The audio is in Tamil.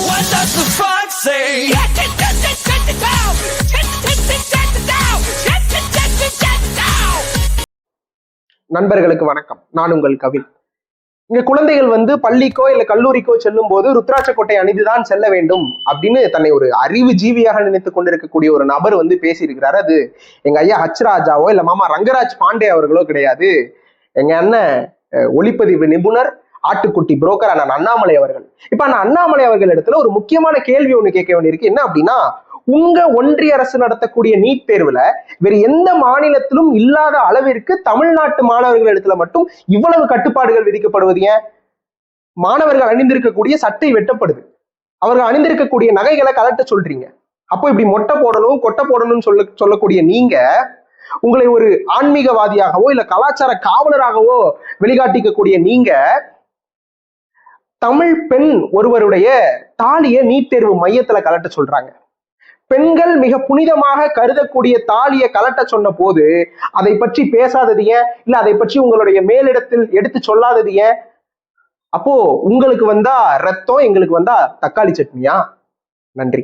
What does the frog say? நண்பர்களுக்கு வணக்கம். நான் உங்கள் கவின். இங்க குழந்தைகள் பள்ளிக்கோ இல்ல கல்லூரிக்கோ செல்லும் போது ருத்ராட்ச கோட்டை அணிந்துதான் செல்ல வேண்டும் அப்படின்னு தன்னை ஒரு அறிவு ஜீவியாக நினைத்துக் கொண்டிருக்கக்கூடிய ஒரு நபர் பேசியிருக்கிறாரு. அது எங்க ஐயா ஹச் ராஜாவோ இல்ல மாமா ரங்கராஜ் பாண்டே அவர்களோ கிடையாது. எங்க அண்ணன் ஒளிப்பதிவு நிபுணர், ஆட்டுக்குட்டி புரோக்கர் அண்ணன் அண்ணாமலை அவர்கள். இப்ப அண்ணன் அண்ணாமலை அவர்கள் இடத்துல ஒரு முக்கியமான கேள்வி ஒண்ணு கேட்க வேண்டியிருக்கு. என்ன அப்படின்னா, உங்க ஒன்றிய அரசு நடத்தக்கூடிய நீட் தேர்வுல வேறு எந்த மாநிலத்திலும் இல்லாத அளவிற்கு தமிழ்நாட்டு மாணவர்கள் இடத்துல மட்டும் இவ்வளவு கட்டுப்பாடுகள் விதிக்கப்படுவது ஏன்? மாணவர்கள் அணிந்திருக்கக்கூடிய சட்டை வெட்டப்படுது, அவர்கள் அணிந்திருக்கக்கூடிய நகைகளை கலட்ட சொல்றீங்க. அப்போ இப்படி மொட்டை போடணும் கொட்டை போடணும்னு சொல்லக்கூடிய நீங்க உங்களை ஒரு ஆன்மீகவாதியாகவோ இல்ல கலாச்சார காவலராகவோ வெளிக்காட்டிக்கக்கூடிய நீங்க தமிழ் பெண் ஒருவருடைய தாலியை நீட் தேர்வு மையத்துல கலட்ட சொல்றாங்க. பெண்கள் மிக புனிதமாக கருதக்கூடிய தாலியை கலட்ட சொன்ன போது அதை பற்றி பேசாதது ஏன்? இல்ல அதை பற்றி உங்களுடைய மேலிடத்தில் எடுத்து சொல்லாதது ஏன்? அப்போ உங்களுக்கு ரத்தம், எங்களுக்கு தக்காளி சட்னியா? நன்றி.